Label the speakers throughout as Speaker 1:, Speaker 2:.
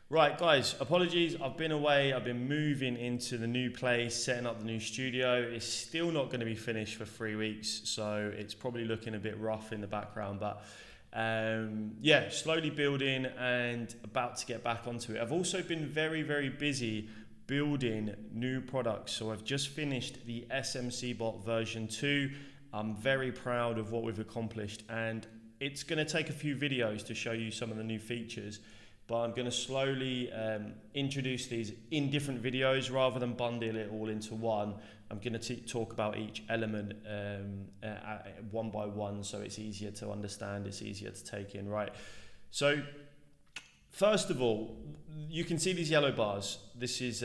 Speaker 1: Right, guys, apologies. I've been away. I've been moving into the new place, setting up the new studio. It's still not going to be finished for 3 weeks, so it's probably looking a bit rough in the background. But yeah, slowly building and about to get back onto it. I've also been very, very busy building new products. So I've just finished the SMCbot version 2. I'm very proud of what we've accomplished, and it's going to take a few videos to show you some of the new features. But I'm going to slowly introduce these in different videos rather than bundle it all into one. I'm going to talk about each element one by one, so it's easier to understand, it's easier to take in, right? So first of all, you can see these yellow bars. This is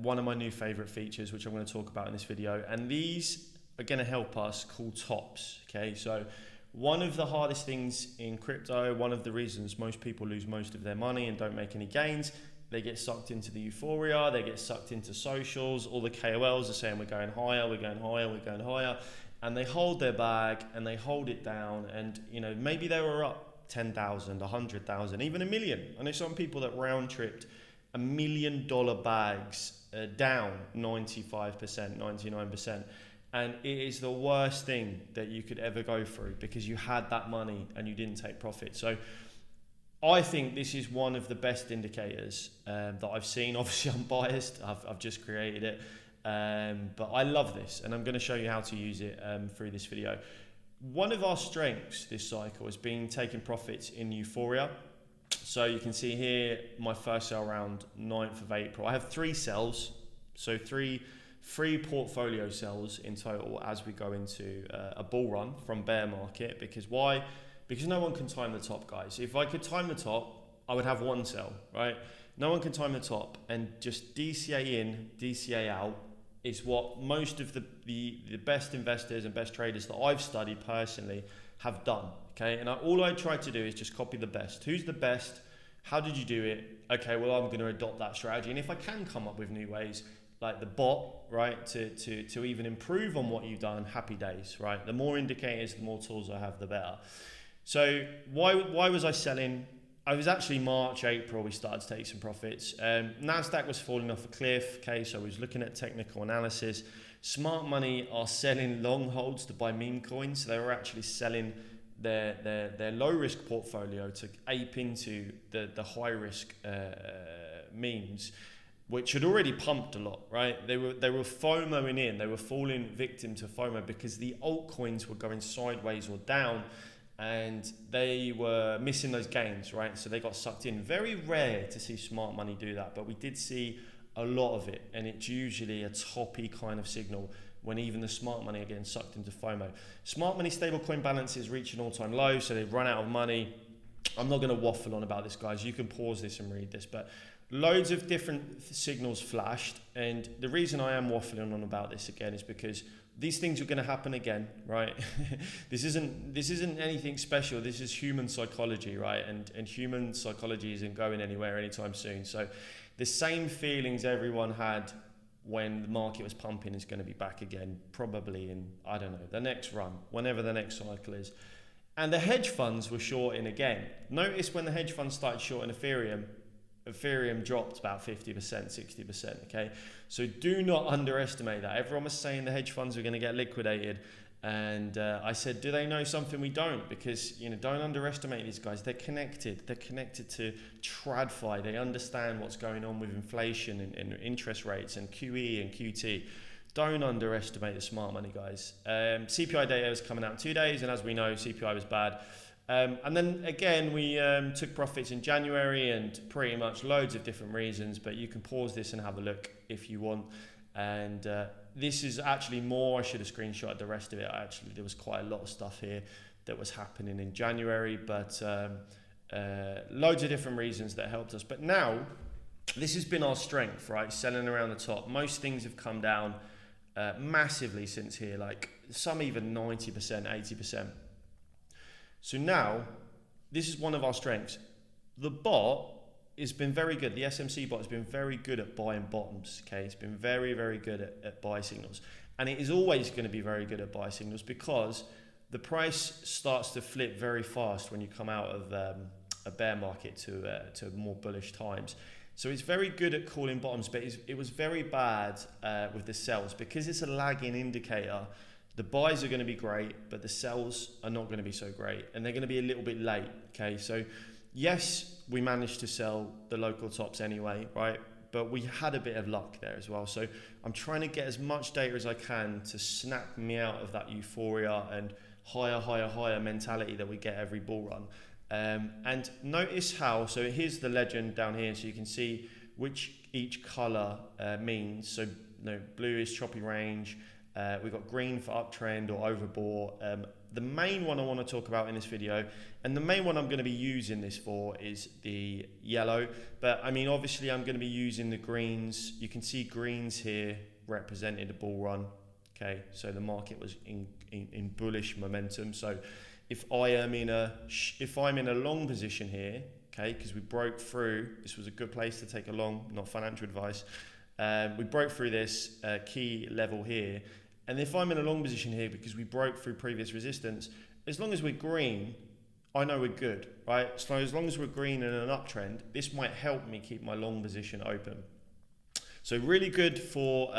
Speaker 1: one of my new favorite features, which I'm going to talk about in this video. And these are going to help us call tops, okay? So one of the hardest things in crypto, one of the reasons most people lose most of their money and don't make any gains, they get sucked into the euphoria, they get sucked into socials, all the KOLs are saying we're going higher, we're going higher, we're going higher, and they hold their bag and they hold it down, and you know, maybe they were up 10,000, 100,000, even $1 million. I know some people that round tripped $1 million bags down 95%, 99%. And it is the worst thing that you could ever go through because you had that money and you didn't take profit. So I think this is one of the best indicators that I've seen. Obviously, I'm biased. I've just created it. But I love this, and I'm going to show you how to use it through this video. One of our strengths this cycle has been taking profits in euphoria. So you can see here, my first sell round, 9th of April. I have 3 sells, so three portfolio sells in total as we go into a bull run from bear market. Because why? Because no one can time the top, guys. If I could time the top, I would have 1 sell, right? No one can time the top, and just DCA in, DCA out is what most of the best investors and best traders that I've studied personally have done, okay? And all I try to do is just copy the best. Who's the best? How did you do it? Okay, well, I'm going to adopt that strategy. And if I can come up with new ways, like the bot, right, to even improve on what you've done, happy days, right? The more indicators, the more tools I have, the better. So why was I selling? I was actually March, April, we started to take some profits. NASDAQ was falling off a cliff, okay, so I was looking at technical analysis. Smart money are selling long holds to buy meme coins. So they were actually selling their low risk portfolio to ape into the high risk memes, which had already pumped a lot, right? They were FOMOing in, they were falling victim to FOMO because the altcoins were going sideways or down, and they were missing those gains, right? So they got sucked in. Very rare to see smart money do that, but we did see a lot of it, and it's usually a toppy kind of signal when even the smart money are getting sucked into FOMO. Smart money stablecoin balances reach an all-time low, so they've run out of money. I'm not going to waffle on about this, guys. You can pause this and read this, but loads of different signals flashed, and the reason I am waffling on about this again is because these things are going to happen again, right? This isn't anything special. This is human psychology, right? And human psychology isn't going anywhere anytime soon. So the same feelings everyone had when the market was pumping is going to be back again, probably in, I don't know, the next run, whenever the next cycle is. And the hedge funds were shorting again. Notice when the hedge funds started shorting Ethereum dropped about 50%, 60%, okay? So do not underestimate that. Everyone was saying the hedge funds were going to get liquidated, and I said, do they know something we don't? Because, you know, don't underestimate these guys. They're connected. They're connected to TradFi. They understand what's going on with inflation and interest rates and QE and QT. Don't underestimate the smart money, guys. CPI data is coming out in 2 days, and as we know, CPI was bad. And then again, we took profits in January, and pretty much loads of different reasons, but you can pause this and have a look if you want. And this is actually more, I should have screenshotted the rest of it. There was quite a lot of stuff here that was happening in January, but loads of different reasons that helped us. But now, this has been our strength, right? Selling around the top. Most things have come down massively since here, like some even 90%, 80%. So now, this is one of our strengths. The bot has been very good. The SMCbot has been very good at buying bottoms, okay? It's been very, very good at buy signals. And it is always going to be very good at buy signals because the price starts to flip very fast when you come out of a bear market to more bullish times. So it's very good at calling bottoms, but it was very bad with the sells because it's a lagging indicator. The buys are going to be great, but the sells are not going to be so great, and they're going to be a little bit late. Okay, so yes, we managed to sell the local tops anyway, right? But we had a bit of luck there as well. So I'm trying to get as much data as I can to snap me out of that euphoria and higher mentality that we get every bull run. And notice how, so here's the legend down here, so you can see which each color means. So blue is choppy range, we've got green for uptrend or overbought. The main one I want to talk about in this video, and the main one I'm going to be using this for, is the yellow. But I mean, obviously I'm going to be using the greens. You can see greens here represented a bull run. Okay, so the market was in bullish momentum. So if I'm in a long position here, okay, because we broke through, this was a good place to take a long, not financial advice. We broke through this key level here. And if I'm in a long position here because we broke through previous resistance, as long as we're green, I know we're good, right? So as long as we're green in an uptrend, this might help me keep my long position open. So really good for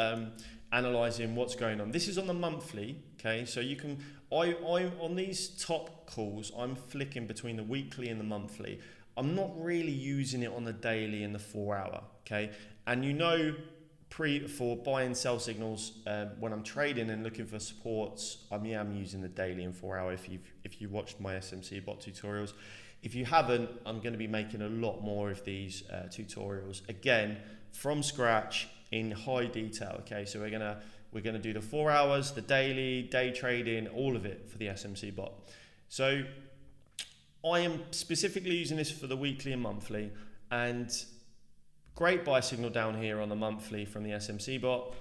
Speaker 1: analyzing what's going on. This is on the monthly, okay? So you can, I on these top calls, I'm flicking between the weekly and the monthly. I'm not really using it on the daily and the 4 hour, okay? And you know, for buy and sell signals, when I'm trading and looking for supports, I am using the daily and 4 hour. If you watched my SMCbot tutorials, if you haven't, I'm going to be making a lot more of these tutorials again from scratch in high detail. Okay, so we're gonna do the 4 hours, the daily, day trading, all of it for the SMCbot. So I am specifically using this for the weekly and monthly, and great buy signal down here on the monthly from the SMCbot.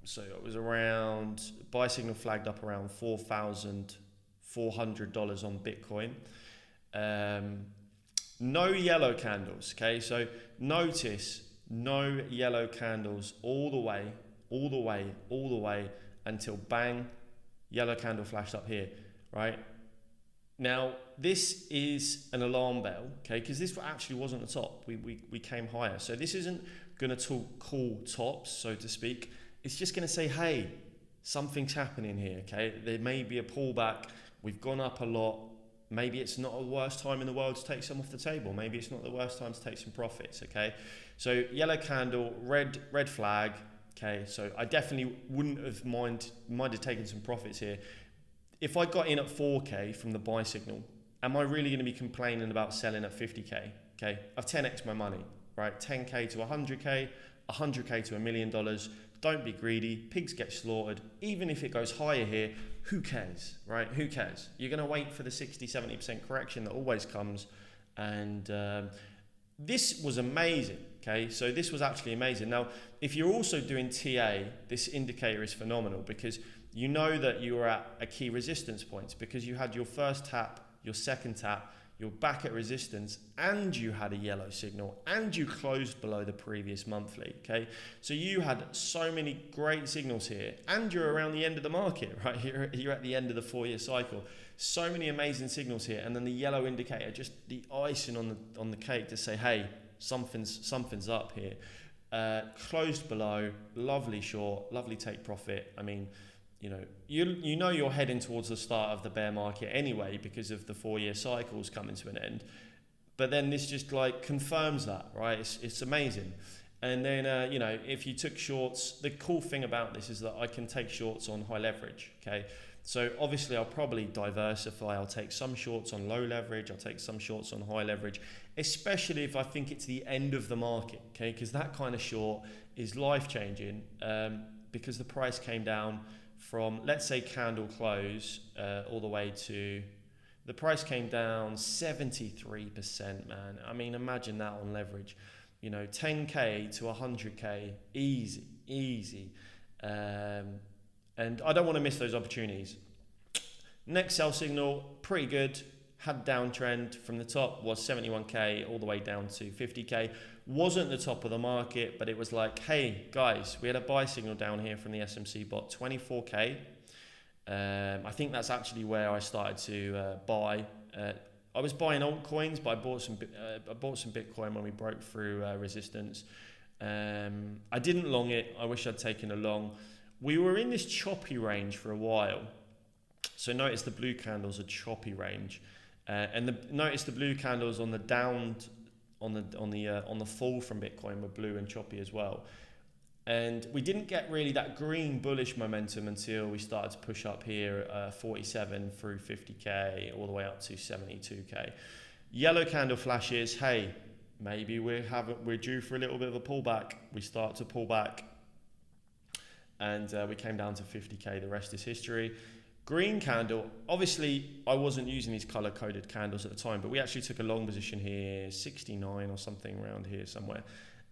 Speaker 1: So it was around, buy signal flagged up around $4,400 on Bitcoin. No yellow candles, okay? So notice no yellow candles all the way until bang, yellow candle flashed up here, right? Now, this is an alarm bell, okay? Because this actually wasn't the top. We came higher. So this isn't going to call tops, so to speak. It's just going to say, hey, something's happening here, okay? There may be a pullback. We've gone up a lot. Maybe it's not the worst time in the world to take some off the table. Maybe it's not the worst time to take some profits, okay? So yellow candle, red flag, okay? So I definitely wouldn't have minded taking some profits here. If I got in at 4K from the buy signal, am I really going to be complaining about selling at 50K? Okay, I've 10x my money, right? 10K to 100K, 100K to $1 million. Don't be greedy. Pigs get slaughtered. Even if it goes higher here, who cares, right? Who cares? You're going to wait for the 60-70% correction that always comes. And this was amazing, okay? So this was actually amazing. Now, if you're also doing TA, this indicator is phenomenal because you know that you were at a key resistance point because you had your first tap, your second tap, you're back at resistance, and you had a yellow signal, and you closed below the previous monthly, okay? So you had so many great signals here, and you're around the end of the market, right? You're at the end of the 4-year cycle. So many amazing signals here, and then the yellow indicator, just the icing on the cake to say, hey, something's up here. Closed below, lovely short, lovely take profit. I mean, you know you're heading towards the start of the bear market anyway because of the 4-year cycles coming to an end, but then this just like confirms that, right? It's amazing. And then if you took shorts, the cool thing about this is that I can take shorts on high leverage, okay? So obviously I'll probably diversify. I'll take some shorts on low leverage, I'll take some shorts on high leverage, especially if I think it's the end of the market, okay? Because that kind of short is life-changing because the price came down from, let's say, candle close all the way to, the price came down 73%, man. I mean, imagine that on leverage. 10K to 100K, easy. And I don't want to miss those opportunities. Next sell signal, pretty good. Had downtrend from the top, was 71K all the way down to 50K. Wasn't the top of the market, but it was like, hey guys, we had a buy signal down here from the SMCbot, 24K. I think that's actually where I started to buy. I was buying altcoins, but I bought some Bitcoin when we broke through resistance. I didn't long it. I wish I'd taken a long. We were in this choppy range for a while. So notice the blue candles are choppy range, notice the blue candles on the down, on the fall from Bitcoin were blue and choppy as well. And we didn't get really that green bullish momentum until we started to push up here, 47 through 50k, all the way up to 72k. Yellow candle flashes. Hey, maybe we're due for a little bit of a pullback. We start to pull back, and we came down to 50k. The rest is history. Green candle, obviously I wasn't using these color coded candles at the time, but we actually took a long position here, 69 or something around here somewhere.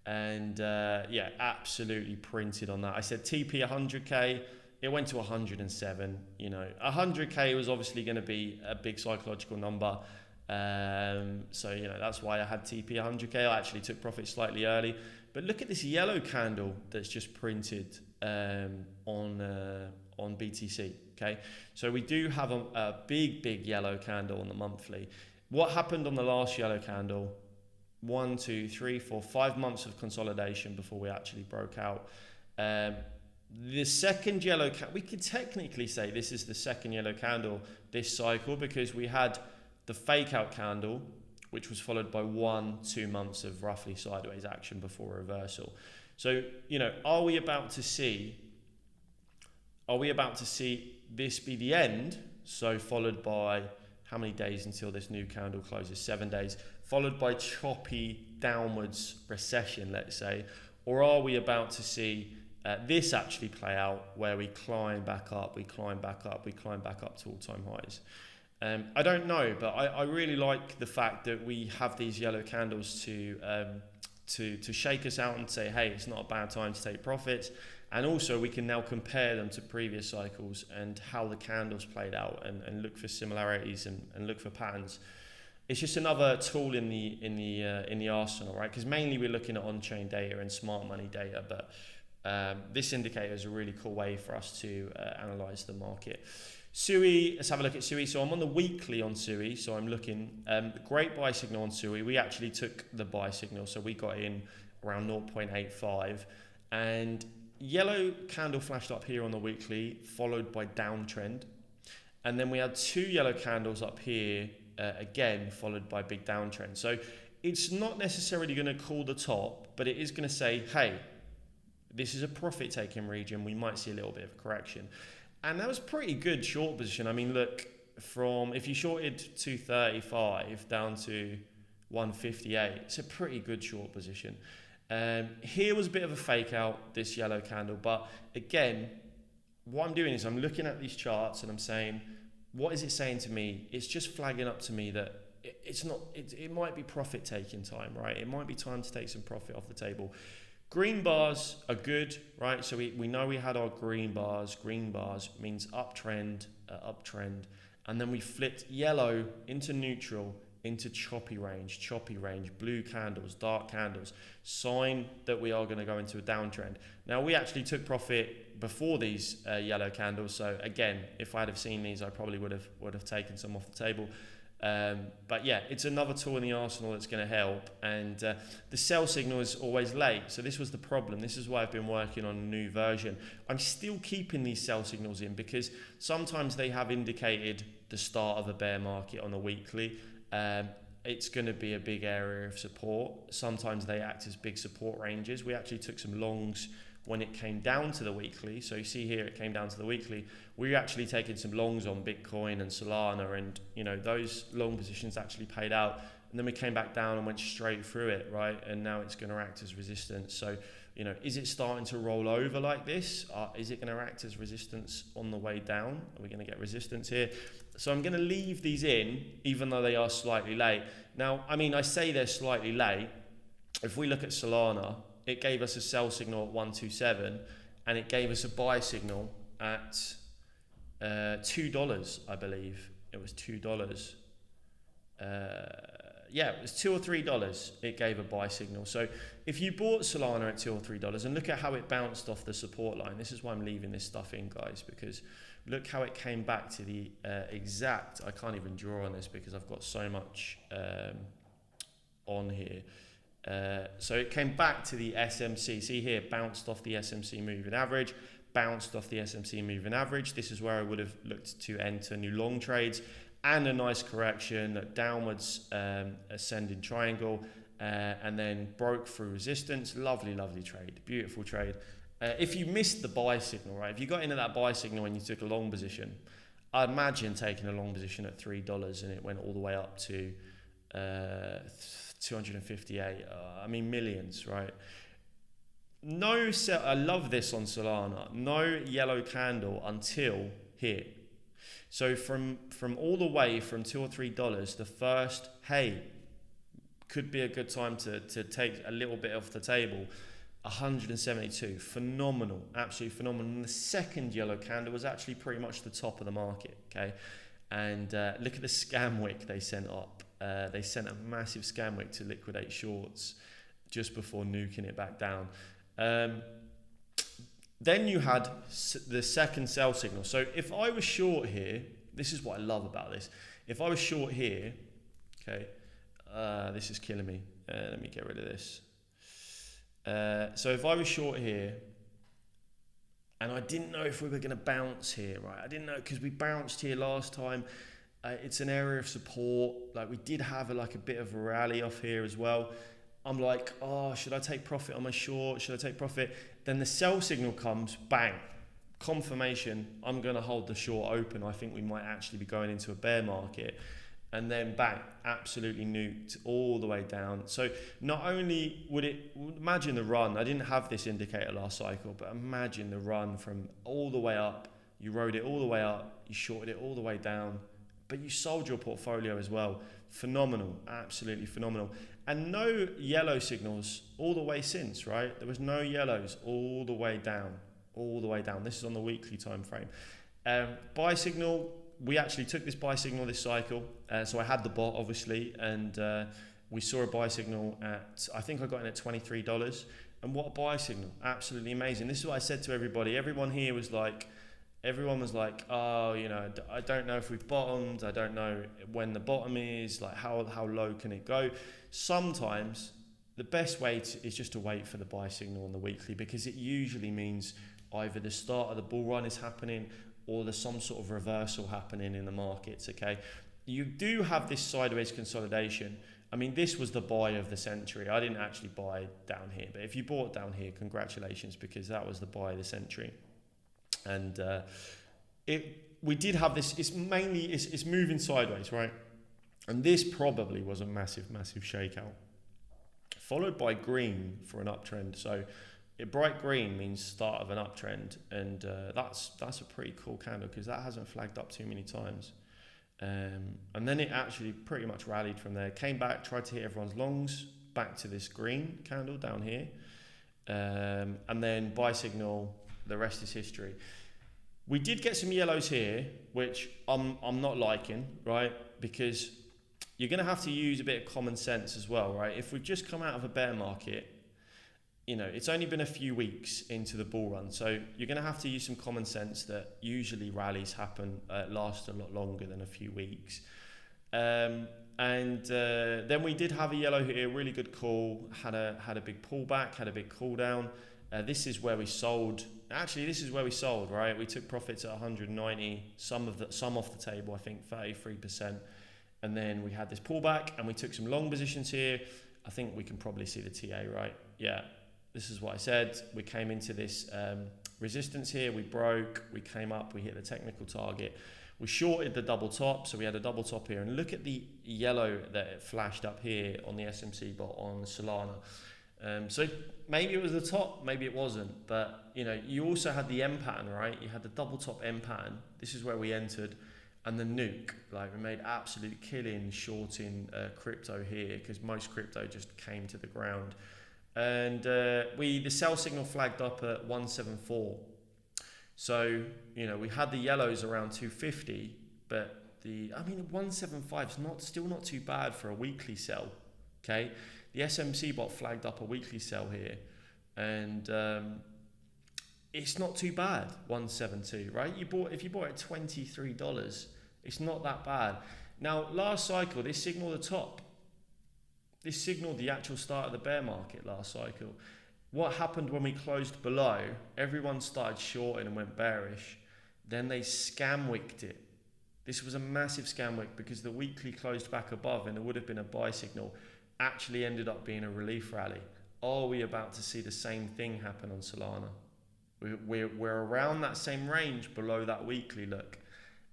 Speaker 1: And yeah, absolutely printed on that. I said TP 100k, it went to 107. 100k was obviously going to be a big psychological number. So that's why I had TP 100k. I actually took profit slightly early. But look at this yellow candle that's just printed on BTC. Okay, so we do have a big yellow candle on the monthly. What happened on the last yellow candle? 1, 2, 3, 4, 5 months of consolidation before we actually broke out. The second yellow candle, we could technically say this is the second yellow candle this cycle, because we had the fake out candle, which was followed by 1-2 months of roughly sideways action before reversal. So, are we about to see this be the end? So followed by how many days until this new candle closes? 7 days, followed by choppy downwards recession, let's say. Or are we about to see this actually play out, where we climb back up, we climb back up to all-time highs? I don't know, but I really like the fact that we have these yellow candles to shake us out and say, hey, it's not a bad time to take profits. And also we can now compare them to previous cycles and how the candles played out, and look for similarities and look for patterns. It's just another tool in the arsenal, right? Because mainly we're looking at on-chain data and smart money data, but this indicator is a really cool way for us to analyze the market. SUI, let's have a look at SUI. So I'm on the weekly on SUI. So I'm looking, great buy signal on SUI. We actually took the buy signal. So we got in around 0.85, and yellow candle flashed up here on the weekly, followed by downtrend. And then we had 2 yellow candles up here, again, followed by big downtrend. So it's not necessarily going to call the top, but it is going to say, hey, this is a profit taking region. We might see a little bit of a correction. And that was pretty good short position. I mean, look, if you shorted 235 down to 158, it's a pretty good short position. Here was a bit of a fake out, this yellow candle. But again, what I'm doing is I'm looking at these charts and I'm saying, what is it saying to me? It's just flagging up to me that it might be profit taking time, right? It might be time to take some profit off the table. Green bars are good, right? So we know we had our green bars. Green bars means uptrend. And then we flipped yellow into neutral, into choppy range, blue candles, dark candles, sign that we are going to go into a downtrend. Now, we actually took profit before these yellow candles. So again, if I'd have seen these, I probably would have taken some off the table. But yeah, it's another tool in the arsenal that's going to help. And the sell signal is always late. So this was the problem. This is why I've been working on a new version. I'm still keeping these sell signals in, because sometimes they have indicated the start of a bear market on a weekly. It's going to be a big area of support. Sometimes they act as big support ranges. We actually took some longs when it came down to the weekly. So you see here, it came down to the weekly. We're actually taking some longs on Bitcoin and Solana, and those long positions actually paid out. And then we came back down and went straight through it, right? And now it's going to act as resistance. So, is it starting to roll over like this? Is it going to act as resistance on the way down? Are we going to get resistance here? So I'm going to leave these in, even though they are slightly late. Now, I say they're slightly late. If we look at Solana, it gave us a sell signal at 127, and it gave us a buy signal at $2, I believe. It was $2. yeah, it was $2 or $3. It gave a buy signal. So if you bought Solana at $2 or $3, and look at how it bounced off the support line. This is why I'm leaving this stuff in, guys, because look how it came back to the exact. I can't even draw on this because I've got so much on here. So it came back to the SMC. See here, bounced off the SMC moving average, bounced off the SMC moving average. This is where I would have looked to enter new long trades, and a nice correction, downwards ascending triangle, and then broke through resistance. Lovely, lovely trade, beautiful trade. If you missed the buy signal, right? If you got into that buy signal when you took a long position, I imagine taking a long position at $3 and it went all the way up to 258. I mean, millions, right? No sell. I love this on Solana. No yellow candle until here. So from all the way from $2 or $3, the first, hey, could be a good time to take a little bit off the table. 172, phenomenal, absolutely phenomenal. And the second yellow candle was actually pretty much the top of the market, okay? And look at the scam wick they sent up. They sent a massive scam wick to liquidate shorts just before nuking it back down. Then you had the second sell signal. So if I was short here, this is what I love about this. If I was short here, okay, this is killing me. Let me get rid of this. So if I was short here, and I didn't know if we were going to bounce here, right? I didn't know because we bounced here last time. It's an area of support. Like we did have a bit of a rally off here as well. I'm like, oh, should I take profit on my short? Should I take profit? Then the sell signal comes, bang, confirmation. I'm going to hold the short open. I think we might actually be going into a bear market. And then bang, absolutely nuked all the way down. So not only would it, imagine the run. I didn't have this indicator last cycle, but imagine the run from all the way up. You rode it all the way up. You shorted it all the way down. But you sold your portfolio as well. Phenomenal, absolutely phenomenal. And no yellow signals all the way since, right? There was no yellows all the way down, all the way down. This is on the weekly time frame. Buy signal, we actually took this buy signal this cycle. So I had the bot, obviously, and we saw a buy signal at, I think I got in at $23. And what a buy signal, absolutely amazing. This is what I said to everybody. Everyone was like, oh, you know, I don't know if we've bottomed. I don't know when the bottom is, like how low can it go? Sometimes the best way is just to wait for the buy signal on the weekly, because it usually means either the start of the bull run is happening or there's some sort of reversal happening in the markets, okay? You do have this sideways consolidation. I mean, this was the buy of the century. I didn't actually buy down here, but if you bought down here, congratulations, because that was the buy of the century. And we did have this, it's moving sideways, right? And this probably was a massive, massive shakeout, followed by green for an uptrend. So bright green means start of an uptrend, and that's a pretty cool candle because that hasn't flagged up too many times. And then it actually pretty much rallied from there, came back, tried to hit everyone's longs, back to this green candle down here, and then buy signal. The rest is history. We did get some yellows here, which I'm not liking, right? Because you're going to have to use a bit of common sense as well, right? If we've just come out of a bear market, you know, it's only been a few weeks into the bull run. So you're going to have to use some common sense that usually rallies last a lot longer than a few weeks. And then we did have a yellow here, really good call, had a big pullback, had a big cool down. This is where we sold. Actually, this is where we sold, right? We took profits at 190, some off the table, I think 33%. And then we had this pullback and we took some long positions here. I think we can probably see the TA, right? Yeah, this is what I said. We came into this resistance here. We broke, we came up, we hit the technical target. We shorted the double top, so we had a double top here. And look at the yellow that it flashed up here on the SMCbot on Solana. So maybe it was the top, maybe it wasn't, but you know, you also had the M pattern, right? You had the double top M pattern. This is where we entered, and the nuke. Like we made absolute killing shorting crypto here because most crypto just came to the ground, and the sell signal flagged up at 174. So you know, we had the yellows around 250, but I mean, 175 is still not too bad for a weekly sell. Okay, the SMCbot flagged up a weekly sell here, and it's not too bad. 172, right? If you bought it at $23, it's not that bad. Now, last cycle, this signaled the top. This signaled the actual start of the bear market last cycle. What happened when we closed below? Everyone started shorting and went bearish. Then they scam wicked it. This was a massive scam wick because the weekly closed back above and there would have been a buy signal. Actually ended up being a relief rally. Are we about to see the same thing happen on Solana? We're around that same range below that weekly look.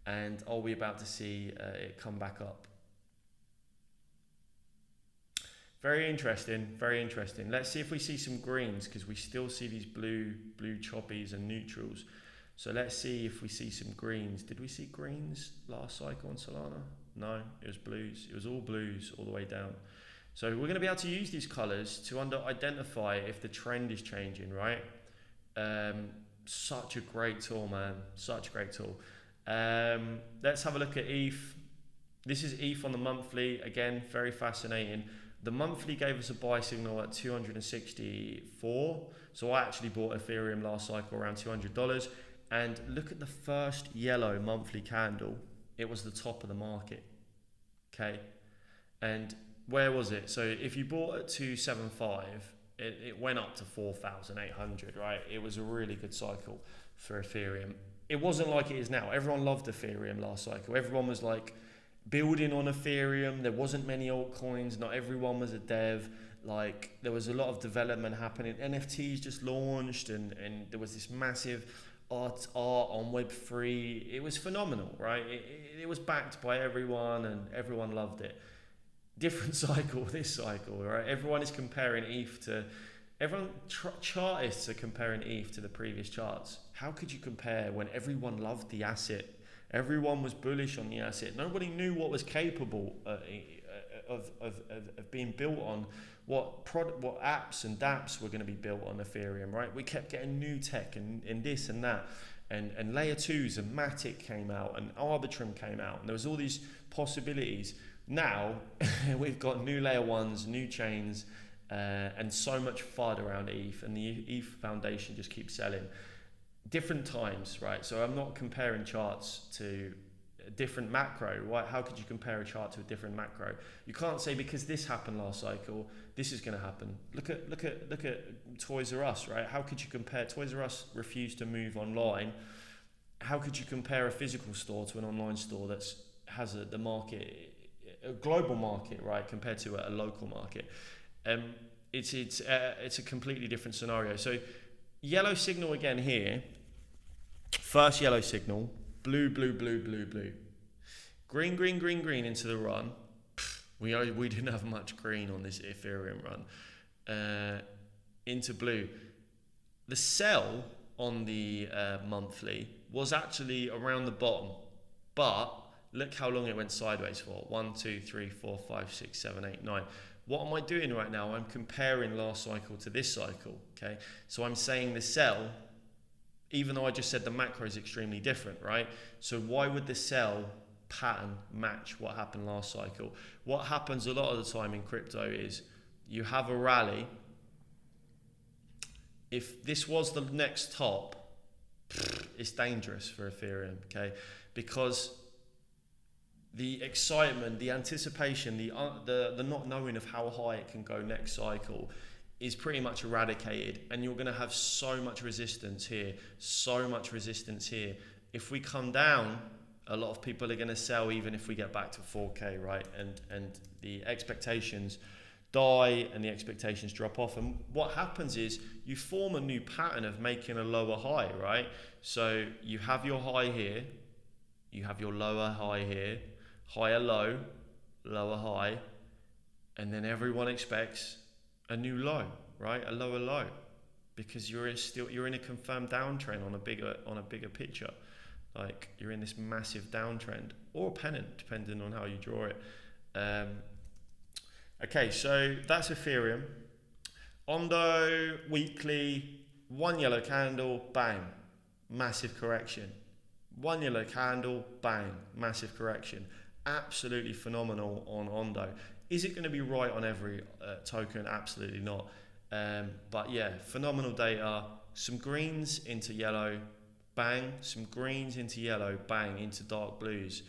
Speaker 1: And are we about to see it come back up? Very interesting, very interesting. Let's see if we see some greens, because we still see these blue choppies and neutrals. So let's see if we see some greens. Did we see greens last cycle on Solana? No, it was blues. It was all blues all the way down. So we're going to be able to use these colors to identify if the trend is changing, right? Such a great tool, man. Such a great tool. Let's have a look at ETH. This is ETH on the monthly. Again, very fascinating. The monthly gave us a buy signal at 264. So I actually bought Ethereum last cycle around $200. And look at the first yellow monthly candle. It was the top of the market. Okay. And where was it? So if you bought at 275, it went up to 4,800, right? It was a really good cycle for Ethereum. It wasn't like it is now. Everyone loved Ethereum last cycle. Everyone was like building on Ethereum. There wasn't many altcoins. Not everyone was a dev. Like there was a lot of development happening. NFTs just launched and there was this massive art on Web3. It was phenomenal, right? It was backed by everyone and everyone loved it. Different cycle this cycle, right? Everyone is comparing ETH to... chartists are comparing ETH to the previous charts. How could you compare when everyone loved the asset? Everyone was bullish on the asset. Nobody knew what was capable of being built on, what apps and dApps were going to be built on Ethereum, right? We kept getting new tech and this and that. And layer 2s and Matic came out and Arbitrum came out. And there was all these possibilities. Now, we've got new layer 1s, new chains, and so much FUD around ETH, and the ETH foundation just keeps selling. Different times, right? So I'm not comparing charts to a different macro. Right? How could you compare a chart to a different macro? You can't say because this happened last cycle, this is going to happen. Look at Toys R Us, right? How could you compare? Toys R Us refused to move online. How could you compare a physical store to an online store that's has the market, a global market, right, compared to a local market? It's a completely different scenario. So yellow signal again here. First yellow signal, blue. Green into the run. We didn't have much green on this Ethereum run. Into blue. The sell on the monthly was actually around the bottom, but look how long it went sideways for. 1, 2, 3, 4, 5, 6, 7, 8, 9. What am I doing right now? I'm comparing last cycle to this cycle, okay? So I'm saying the sell, even though I just said the macro is extremely different, right? So why would the sell pattern match what happened last cycle? What happens a lot of the time in crypto is you have a rally. If this was the next top, it's dangerous for Ethereum, okay? Because the excitement, the anticipation, the not knowing of how high it can go next cycle is pretty much eradicated, and you're going to have so much resistance here, so much resistance here. If we come down, a lot of people are going to sell even if we get back to 4K, right? And the expectations die and the expectations drop off. And what happens is you form a new pattern of making a lower high, right? So you have your high here, you have your lower high here, higher low, lower high, and then everyone expects a new low, right? A lower low, because you're in a confirmed downtrend on a bigger picture. Like you're in this massive downtrend, or a pennant, depending on how you draw it. Okay, so that's Ethereum. Ondo weekly, one yellow candle, bang, massive correction. One yellow candle, bang, massive correction. Absolutely phenomenal on Ondo. Is it going to be right on every token? Absolutely not. But yeah, phenomenal data. Some greens into yellow, bang. Some greens into yellow, bang, into dark blues.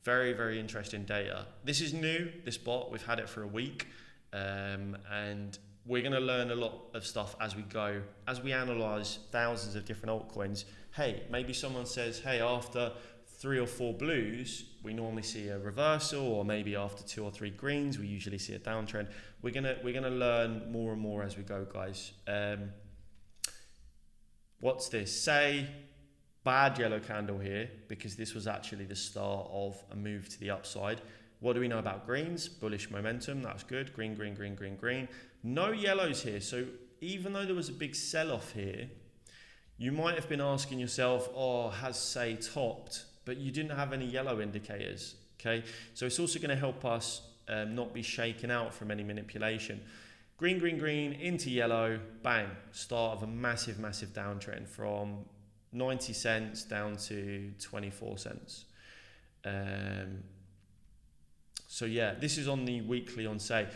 Speaker 1: Very, very interesting data. This is new, this bot. We've had it for a week. And we're going to learn a lot of stuff as we go, as we analyze thousands of different altcoins. Hey, maybe someone says, hey, after 3 or 4 blues, we normally see a reversal, or maybe after 2 or 3 greens, we usually see a downtrend. We're gonna learn more and more as we go, guys. What's this? Say bad yellow candle here, because this was actually the start of a move to the upside. What do we know about greens? Bullish momentum, that's good. Green, green, green, green, green. No yellows here. So even though there was a big sell-off here, you might have been asking yourself, oh, has say topped? But you didn't have any yellow indicators, okay? So it's also gonna help us not be shaken out from any manipulation. Green, green, green, into yellow, bang. Start of a massive, massive downtrend from 90 cents down to 24 cents. So yeah, this is on the weekly on say.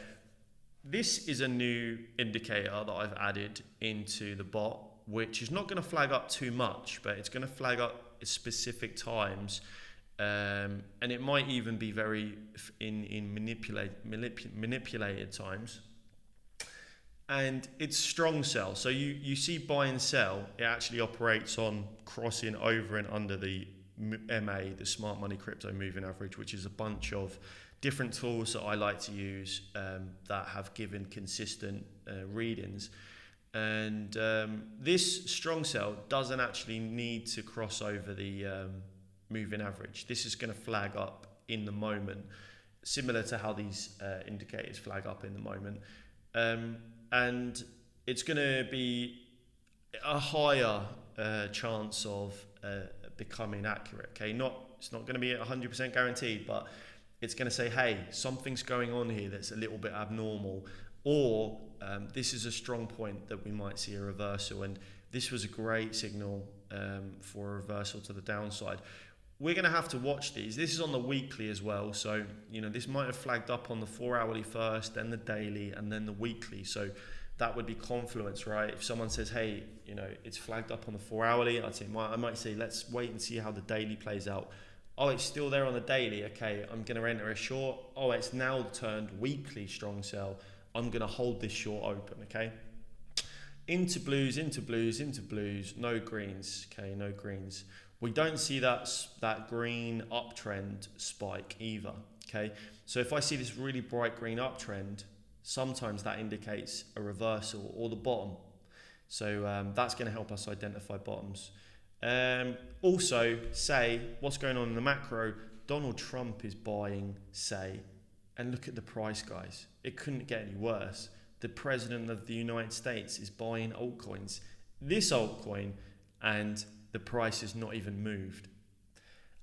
Speaker 1: This is a new indicator that I've added into the bot, which is not going to flag up too much, but it's going to flag up at specific times, and it might even be very in manipulated times. And it's strong sell. So you see buy and sell. It actually operates on crossing over and under the MA, the Smart Money Crypto Moving Average, which is a bunch of different tools that I like to use that have given consistent readings. And this strong sell doesn't actually need to cross over the moving average. This is going to flag up in the moment, similar to how these indicators flag up in the moment. And it's going to be a higher chance of becoming accurate. Okay, it's not going to be 100% guaranteed, but it's going to say, hey, something's going on here that's a little bit abnormal, or this is a strong point that we might see a reversal, and this was a great signal for a reversal to the downside. We're going to have to watch these. This is on the weekly as well, so this might have flagged up on the 4-hourly first, then the daily, and then the weekly. So that would be confluence, right? If someone says, hey, it's flagged up on the 4-hourly, I might say, let's wait and see how the daily plays out. Oh, it's still there on the daily. Okay, I'm going to enter a short. Oh, it's now turned weekly strong sell. I'm going to hold this short open, okay? Into blues, into blues, into blues. No greens, okay, no greens. We don't see that green uptrend spike either, okay? So if I see this really bright green uptrend, sometimes that indicates a reversal or the bottom. So that's going to help us identify bottoms. Also, say, what's going on in the macro, Donald Trump is buying say, and look at the price, guys. It couldn't get any worse. The president of the United States is buying altcoins. This altcoin, and the price is not even moved.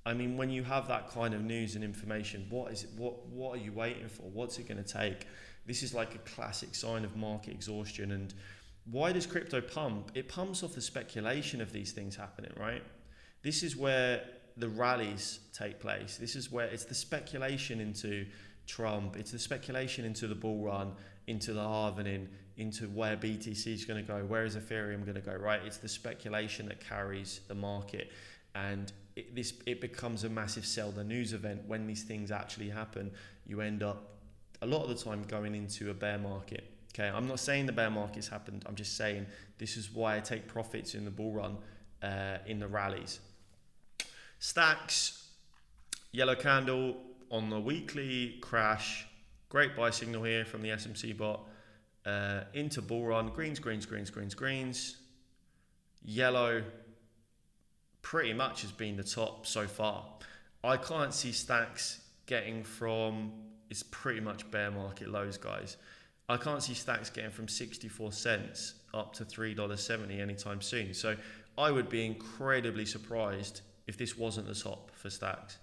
Speaker 1: I mean, when you have that kind of news and information, what are you waiting for? What's it going to take? This is like a classic sign of market exhaustion. And why does crypto pump? It pumps off the speculation of these things happening, right? This is where the rallies take place. This is where it's the speculation into Trump. It's the speculation into the bull run, into the halvening, into where BTC is going to go, where is Ethereum going to go, right? It's the speculation that carries the market. And it becomes a massive sell the news event. When these things actually happen, you end up a lot of the time going into a bear market. Okay, I'm not saying the bear market's happened. I'm just saying this is why I take profits in the bull run, in the rallies. Stacks, yellow candle on the weekly crash. Great buy signal here from the SMCbot. Into bull run, greens, greens, greens, greens, greens. Yellow pretty much has been the top so far. I can't see stacks getting from, it's pretty much bear market lows, guys. I can't see stacks getting from 64 cents up to $3.70 anytime soon. So I would be incredibly surprised if this wasn't the top for stacks.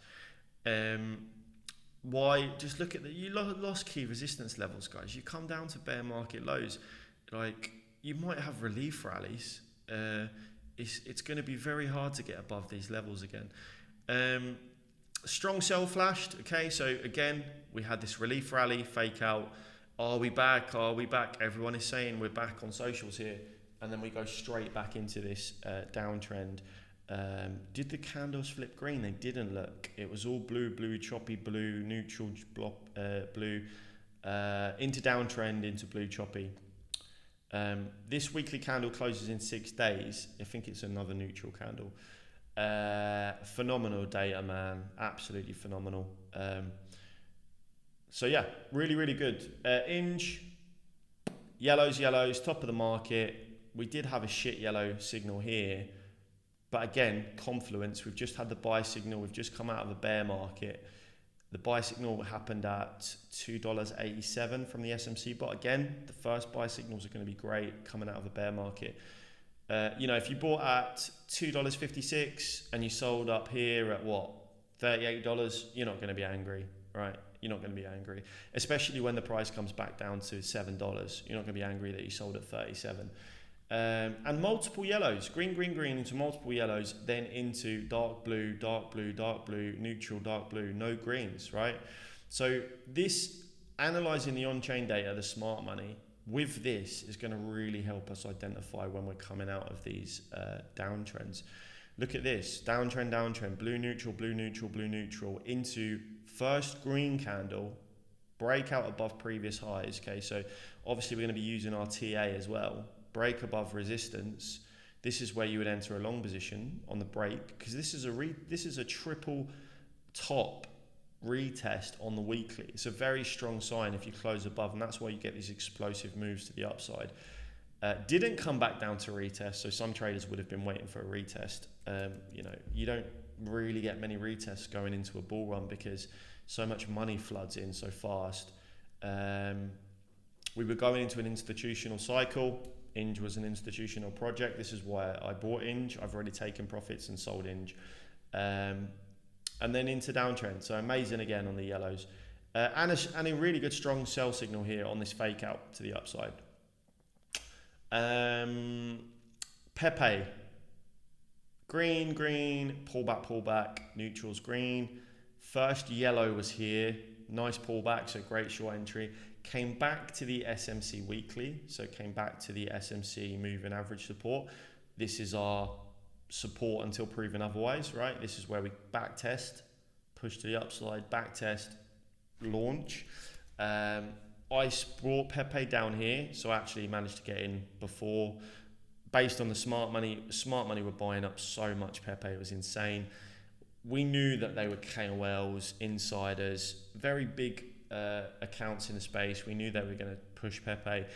Speaker 1: Why? Just look at you lost key resistance levels, guys. You come down to bear market lows, like you might have relief rallies. it's going to be very hard to get above these levels again. Strong sell flashed. Okay, so again, we had this relief rally, fake out. Are we back? Are we back? Everyone is saying we're back on socials here. And then we go straight back into this downtrend. Did the candles flip green? They didn't. Look. It was all blue, choppy blue, neutral blue, into downtrend, into blue, choppy. This weekly candle closes in 6 days. I think it's another neutral candle. Phenomenal data, man. Absolutely phenomenal. So yeah, really, really good. Inge, yellows, top of the market. We did have a shit yellow signal here, but again, confluence. We've just had the buy signal. We've just come out of a bear market. The buy signal happened at $2.87 from the SMCbot. Again, the first buy signals are going to be great coming out of a bear market. If you bought at $2.56 and you sold up here at what, $38, you're not going to be angry, right? You're not going to be angry, especially when the price comes back down to $7. You're not going to be angry that you sold at 37. And multiple yellows, green into multiple yellows, then into dark blue, neutral, dark blue, no greens, right? So this, analyzing the on-chain data, the smart money, with this is going to really help us identify when we're coming out of these downtrends. Look at this, downtrend, blue, neutral, into first green candle, breakout above previous highs. Okay, so obviously we're going to be using our TA as well. Break above resistance. This is where you would enter a long position on the break, because this is a triple top retest on the weekly. It's a very strong sign if you close above, and that's why you get these explosive moves to the upside. Didn't come back down to retest, so some traders would have been waiting for a retest. You don't really get many retests going into a bull run because so much money floods in so fast. We were going into an institutional cycle. Inge was an institutional project. This is why I bought Inge. I've already taken profits and sold Inge. And then into downtrend. So amazing again on the yellows. And a really good strong sell signal here on this fake out to the upside. Pepe. Green, pull back, neutrals green. First yellow was here. Nice pullback, so great short entry. Came back to the SMC weekly, so came back to the SMC moving average support. This is our support until proven otherwise, right? This is where we back test, push to the upside, back test, launch. I brought Pepe down here, so I actually managed to get in before. Based on the smart money were buying up so much Pepe, it was insane. We knew that they were KOLs, insiders, very big accounts in the space. We knew they were going to push Pepe,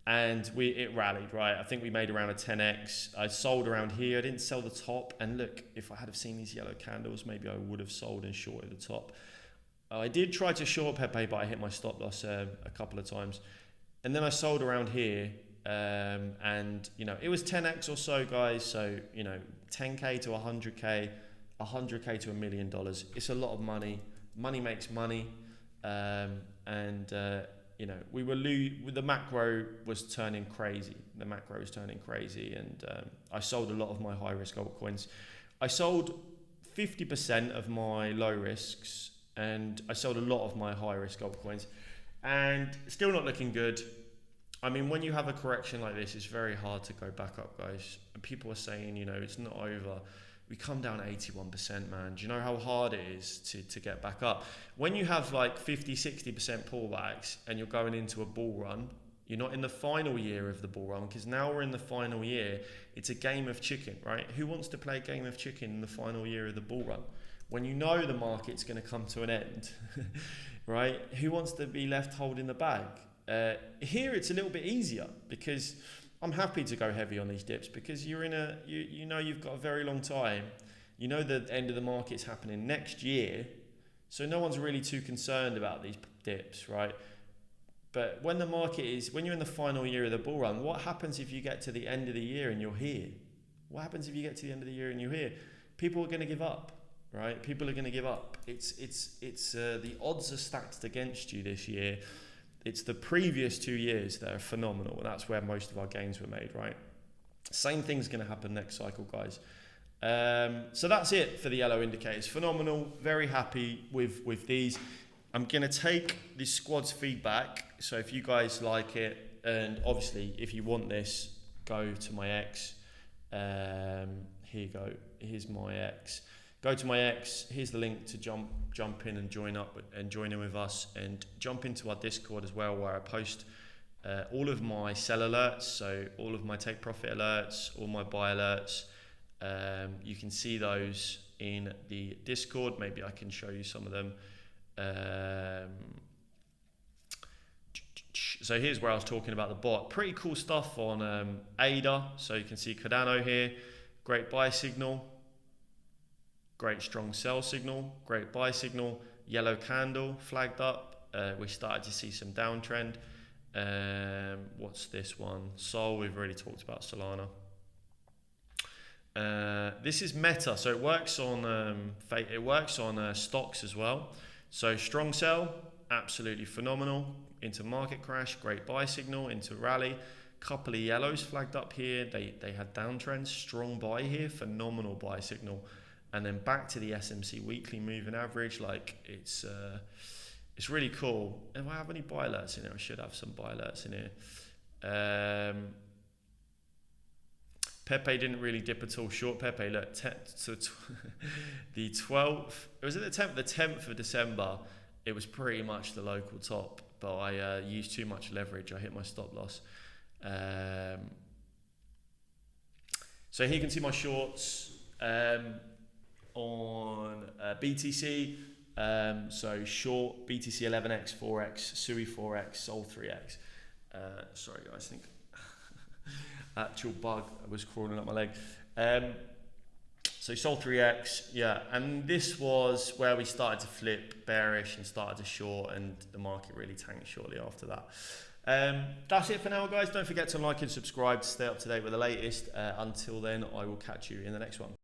Speaker 1: and it rallied, right? I think we made around a 10x. I sold around here. I didn't sell the top, and look, if I had have seen these yellow candles, maybe I would have sold and shorted the top. I did try to short Pepe, but I hit my stop loss a couple of times, and then I sold around here. And it was 10x or so, guys. So 10k to 100k, 100k to $1 million. It's a lot of money. Money makes money. We were the macro was turning crazy. And I sold a lot of my high risk altcoins. I sold 50% of my low risks, and I sold a lot of my high risk altcoins, and still not looking good. I mean, when you have a correction like this, it's very hard to go back up, guys. People are saying, it's not over. We come down 81%, man. Do you know how hard it is to get back up? When you have like 50, 60% pullbacks and you're going into a bull run, you're not in the final year of the bull run, because now we're in the final year. It's a game of chicken, right? Who wants to play a game of chicken in the final year of the bull run? When you know the market's going to come to an end, right? Who wants to be left holding the bag? Here it's a little bit easier, because I'm happy to go heavy on these dips, because you're in you've got a very long time. The end of the market's happening next year, so no one's really too concerned about these dips, right? But when you're in the final year of the bull run, what happens if you get to the end of the year and you're here? What happens if you get to the end of the year and you're here? People are going to give up, right? People are going to give up. It's the odds are stacked against you this year. It's the previous 2 years that are phenomenal, and that's where most of our gains were made, right? Same thing's going to happen next cycle, guys. So that's it for the yellow indicators. Phenomenal. Very happy with these. I'm going to take the squad's feedback. So if you guys like it, and obviously if you want this, go to my X. Here you go. Here's my X. Go to my X. Here's the link to jump in and join in with us, and jump into our Discord as well, where I post all of my sell alerts, so all of my take profit alerts, all my buy alerts. You can see those in the Discord. Maybe I can show you some of them. So here's where I was talking about the bot. Pretty cool stuff on ADA. So you can see Cardano here. Great buy signal. Great strong sell signal. Great buy signal. Yellow candle flagged up. We started to see some downtrend. What's this one? Sol, we've already talked about Solana. This is Meta, so it works on stocks as well. So strong sell, absolutely phenomenal. Into market crash, great buy signal. Into rally, couple of yellows flagged up here. They had downtrends, strong buy here, phenomenal buy signal, and then back to the SMC weekly moving average. Like it's really cool. If I have any buy alerts in here, I should have some buy alerts in here. Pepe didn't really dip at all. Short Pepe, look, the 12th, was it the 10th? The 10th of December, it was pretty much the local top, but I used too much leverage. I hit my stop loss. So here you can see my shorts on BTC. So short BTC 11x, 4x, SUI 4x, Sol 3x. Sorry guys, I think actual bug was crawling up my leg. So Sol 3x, yeah, and this was where we started to flip bearish and started to short, and the market really tanked shortly after that. That's it for now, guys. Don't forget to like and subscribe to stay up to date with the latest. Until then, I will catch you in the next one.